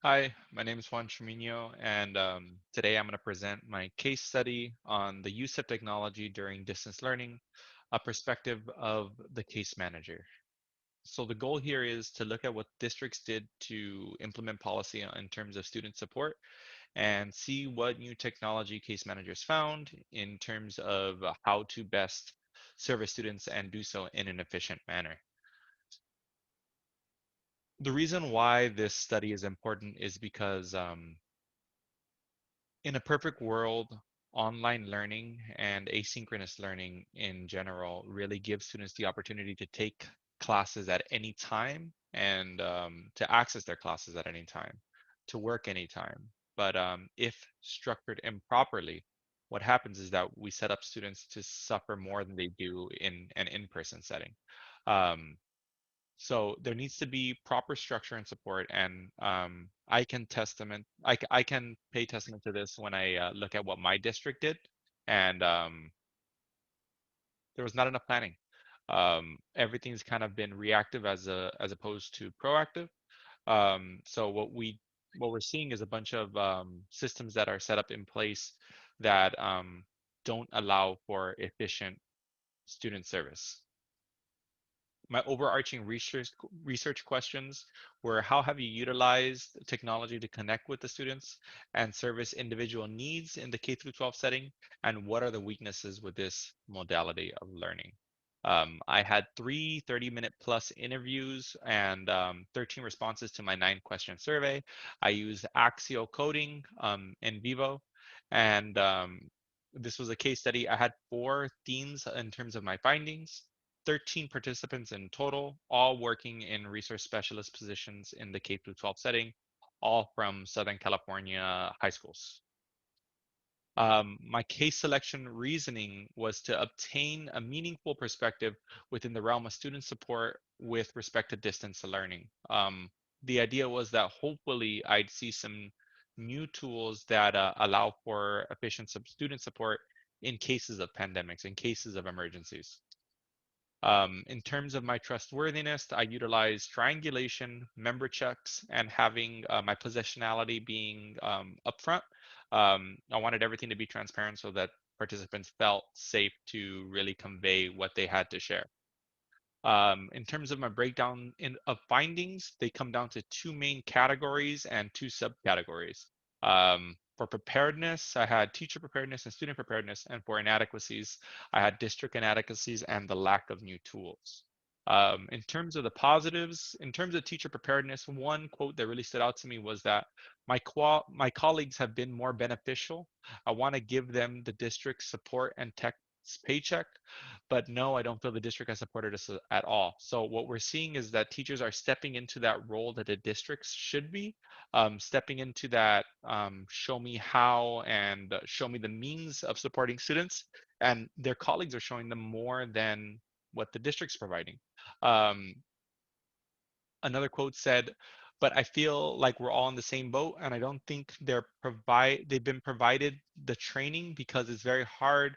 Hi, my name is Juan Tremino, and today I'm going to present my case study on the use of technology during distance learning, a perspective of the case manager. So the goal here is to look at what districts did to implement policy in terms of student support and see what new technology case managers found in terms of how to best service students and do so in an efficient manner. The reason why this study is important is because in a perfect world, online learning and asynchronous learning in general really gives students the opportunity to take classes at any time and to access their classes at any time, to work anytime. But if structured improperly, what happens is that we set up students to suffer more than they do in an in-person setting. Um, so there needs to be proper structure and support, and I can pay testament to this when I look at what my district did, and there was not enough planning. Everything's kind of been reactive as opposed to proactive. So what we're seeing is a bunch of systems that are set up in place that don't allow for efficient student service. My overarching research questions were: how have you utilized technology to connect with the students and service individual needs in the K through 12 setting, and what are the weaknesses with this modality of learning? I had three 30-minute plus interviews and 13 responses to my 9-question survey. I used Axio coding in Vivo, and this was a case study. I had 4 themes in terms of my findings. 13 participants in total, all working in resource specialist positions in the K through 12 setting, all from Southern California high schools. My case selection reasoning was to obtain a meaningful perspective within the realm of student support with respect to distance learning. The idea was that hopefully I'd see some new tools that allow for efficient student support in cases of pandemics, in cases of emergencies. In terms of my trustworthiness, I utilize triangulation, member checks, and having my positionality being upfront. I wanted everything to be transparent so that participants felt safe to really convey what they had to share. In terms of my breakdown of findings, they come down to 2 main categories and 2 subcategories. For preparedness, I had teacher preparedness and student preparedness, and for inadequacies, I had district inadequacies and the lack of new tools. In terms of the positives, in terms of teacher preparedness, one quote that really stood out to me was that my colleagues have been more beneficial. I want to give them the district support and tech paycheck, but no, I don't feel the district has supported us at all. So what we're seeing is that teachers are stepping into that role that the districts should be, stepping into that show me how and show me the means of supporting students, and their colleagues are showing them more than what the district's providing. Um, Another quote said, but I feel like we're all in the same boat, and I don't think they've been provided the training, because it's very hard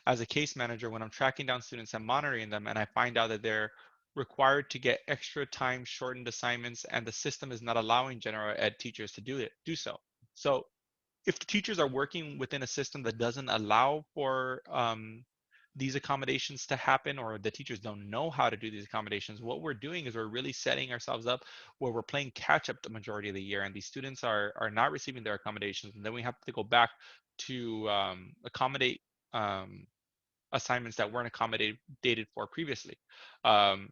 as a case manager when I'm tracking down students and monitoring them and I find out that they're required to get extra time shortened assignments, and the system is not allowing general ed teachers to do so. So if the teachers are working within a system that doesn't allow for these accommodations to happen, or the teachers don't know how to do these accommodations, what we're doing is we're really setting ourselves up where we're playing catch up the majority of the year, and these students are not receiving their accommodations, and then we have to go back to accommodate um, assignments that weren't accommodated for previously. Um,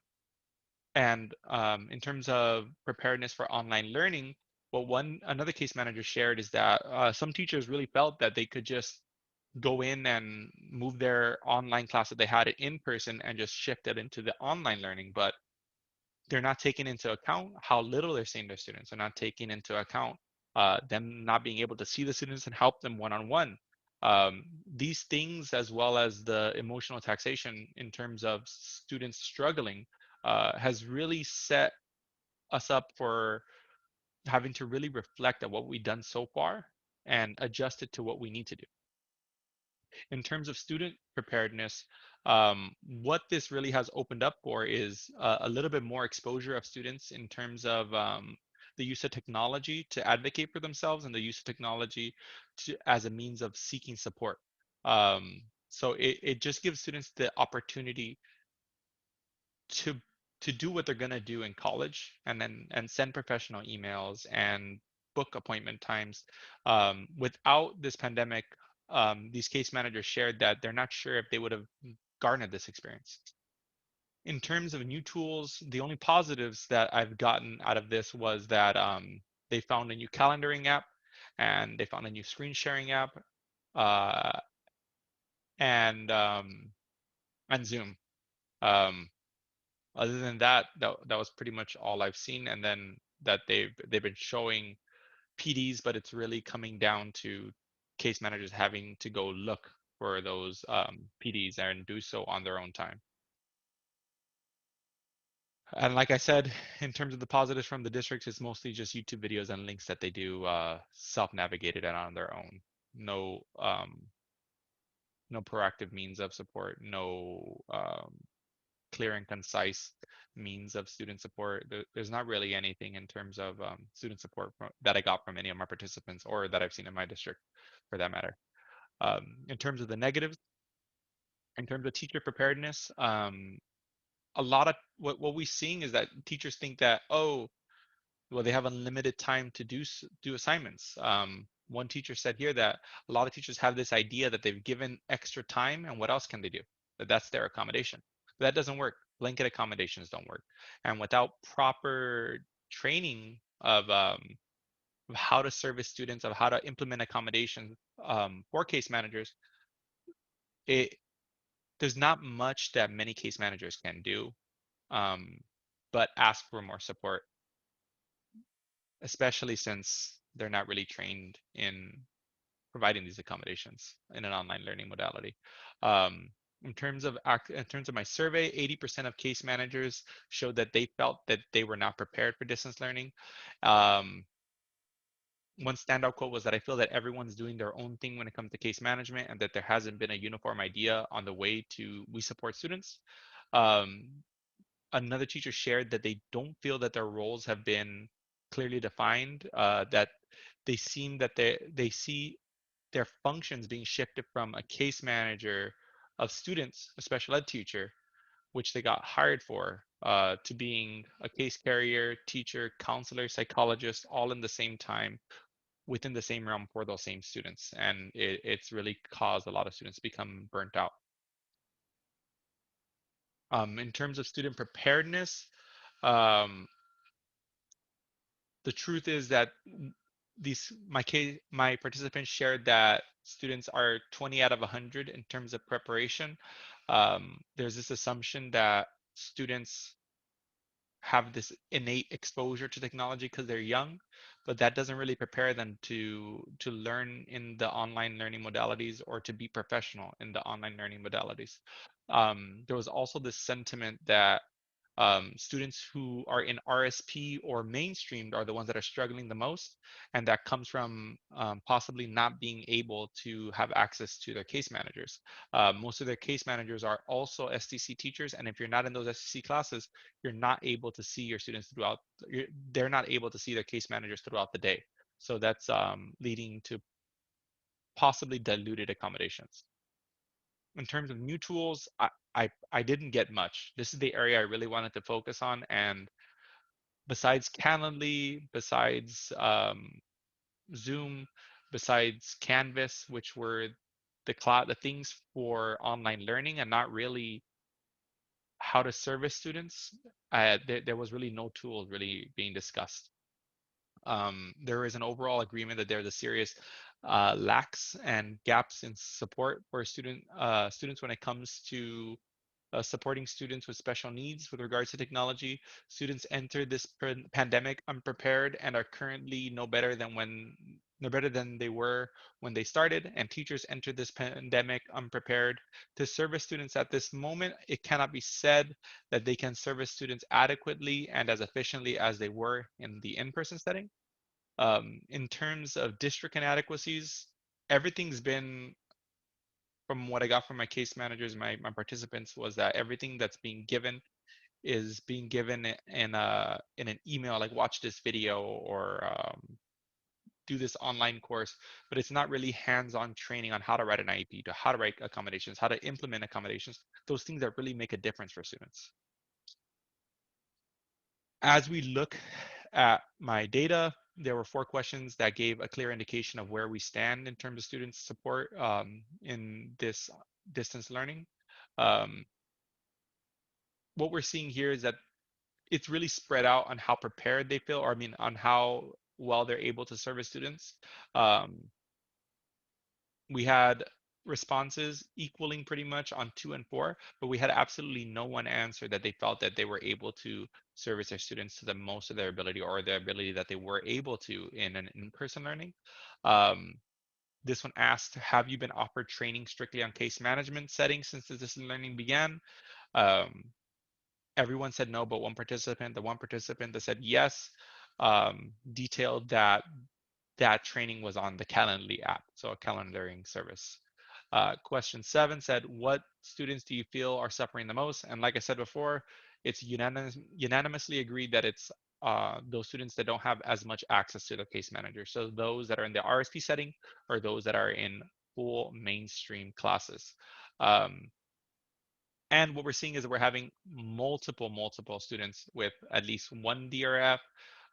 and in terms of preparedness for online learning, what one another case manager shared is that some teachers really felt that they could just go in and move their online class that they had it in person and just shift it into the online learning, but they're not taking into account how little they're seeing their students. They're not taking into account them not being able to see the students and help them one-on-one. These things, as well as the emotional taxation in terms of students struggling, has really set us up for having to really reflect on what we've done so far and adjust it to what we need to do. In terms of student preparedness, what this really has opened up for is a little bit more exposure of students in terms of the use of technology to advocate for themselves and the use of technology as a means of seeking support. So it just gives students the opportunity to do what they're going to do in college, and then send professional emails and book appointment times. Without this pandemic, these case managers shared that they're not sure if they would have garnered this experience. In terms of new tools, the only positives that I've gotten out of this was that they found a new calendaring app, and they found a new screen sharing app, uh, and Zoom. Um, Other than that, that was pretty much all I've seen. And then that they've been showing PDs, but it's really coming down to case managers having to go look for those PDs and do so on their own time. And like I said, in terms of the positives from the districts, it's mostly just YouTube videos and links that they do self-navigated and on their own. No no proactive means of support, no clear and concise means of student support. There's not really anything in terms of student support that I got from any of my participants or that I've seen in my district, for that matter. In terms of the negatives, in terms of teacher preparedness, a lot of what we're seeing is that teachers think that, oh, well, they have unlimited time to do assignments. One teacher said here that a lot of teachers have this idea that they've given extra time, and what else can they do? That's their accommodation. But that doesn't work. Blanket accommodations don't work, and without proper training of how to service students, of how to implement accommodations for case managers, it there's not much that many case managers can do, um, but ask for more support, especially since they're not really trained in providing these accommodations in an online learning modality. Um, in terms of my survey, 80% of case managers showed that they felt that they were not prepared for distance learning. Um, One standout quote was that I feel that everyone's doing their own thing when it comes to case management, and that there hasn't been a uniform idea on the way to we support students. Um, Another teacher shared that they don't feel that their roles have been clearly defined, that they see their functions being shifted from a case manager of students, a special ed teacher, which they got hired for, to being a case carrier, teacher, counselor, psychologist, all in the same time within the same realm for those same students. And it's really caused a lot of students to become burnt out. In terms of student preparedness, um, the truth is that my participants shared that students are 20 out of 100 in terms of preparation. There's this assumption that students have this innate exposure to technology because they're young, but that doesn't really prepare them to learn in the online learning modalities or to be professional in the online learning modalities. There was also this sentiment that students who are in RSP or mainstreamed are the ones that are struggling the most, and that comes from possibly not being able to have access to their case managers. Most of their case managers are also STC teachers, and if you're not in those STC classes, you're not able to see your students throughout. They're not able to see their case managers throughout the day, so that's leading to possibly diluted accommodations. In terms of new tools, I didn't get much. This is the area I really wanted to focus on, and besides Calendly, besides Zoom, besides Canvas, which were the things for online learning and not really how to service students, there was really no tool really being discussed. There is an overall agreement that there's a serious lacks and gaps in support for students when it comes to supporting students with special needs with regards to technology. Students entered this pandemic unprepared and are currently no better than they were when they started. And teachers entered this pandemic unprepared to service students at this moment. It cannot be said that they can service students adequately and as efficiently as they were in the in-person setting. In terms of district inadequacies, everything's been, from what I got from my case managers, my participants, was that everything that's being given is being given in an email, like watch this video or do this online course, but it's not really hands-on training on how to write an IEP, to how to write accommodations, how to implement accommodations, those things that really make a difference for students. As we look at my data, there were 4 questions that gave a clear indication of where we stand in terms of student support in this distance learning. Um, what we're seeing here is that it's really spread out on how prepared they feel, or I mean, on how well they're able to service students. Um, we had responses equaling pretty much on 2 and 4, but we had absolutely no one answer that they felt that they were able to service their students to the most of their ability, or the ability that they were able to in an in-person learning. Um, this one asked, have you been offered training strictly on case management settings since the distance learning began? Um, everyone said no, but the one participant that said yes, detailed that that training was on the Calendly app, so a calendaring service. Question 7 said, what students do you feel are suffering the most? And like I said before, it's unanimously agreed that it's those students that don't have as much access to the case manager. So those that are in the RSP setting, or those that are in full mainstream classes. Um, and what we're seeing is that we're having multiple students with at least one DRF,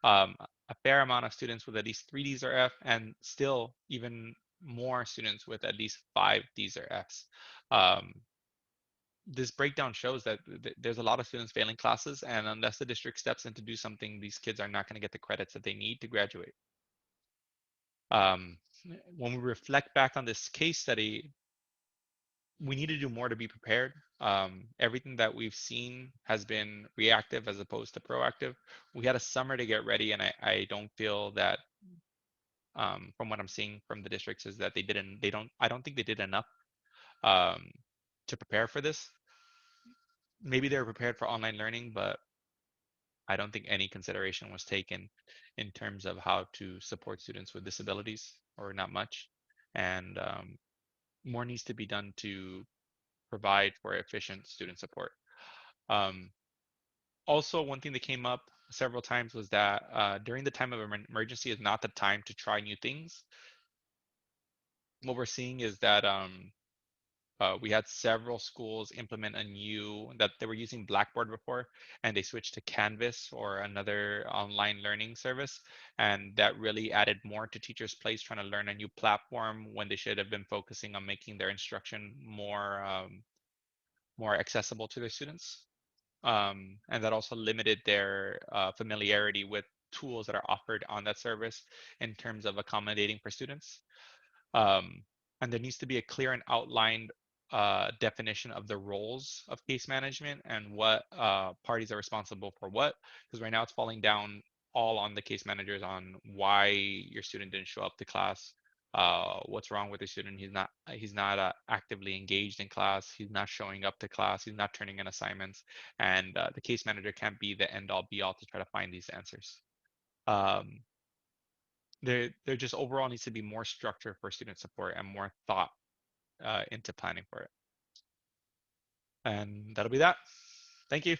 a fair amount of students with at least 3 Ds or F, and still even more students with at least 5 Ds or Fs. Um, this breakdown shows that there's a lot of students failing classes, and unless the district steps in to do something, these kids are not going to get the credits that they need to graduate. Um, when we reflect back on this case study, we need to do more to be prepared. Everything that we've seen has been reactive as opposed to proactive. We had a summer to get ready, and I don't feel that, from what I'm seeing from the districts, is that I don't think they did enough um, to prepare for this. Maybe they were prepared for online learning, but I don't think any consideration was taken in terms of how to support students with disabilities, or not much. And more needs to be done to provide for efficient student support. Um, Also, one thing that came up several times was that during the time of emergency is not the time to try new things. What we're seeing is that we had several schools implement a new, that they were using Blackboard before, and they switched to Canvas or another online learning service, and that really added more to teachers' plates trying to learn a new platform when they should have been focusing on making their instruction more accessible to their students. And that also limited their familiarity with tools that are offered on that service in terms of accommodating for students. Um, and there needs to be a clear and outlined definition of the roles of case management, and what parties are responsible for what. Because right now it's falling down all on the case managers on why your student didn't show up to class, what's wrong with the student. He's not actively engaged in class. He's not showing up to class. He's not turning in assignments, and the case manager can't be the end all be all to try to find these answers. Um, there just overall needs to be more structure for student support and more thought into planning for it. And that'll be that. Thank you.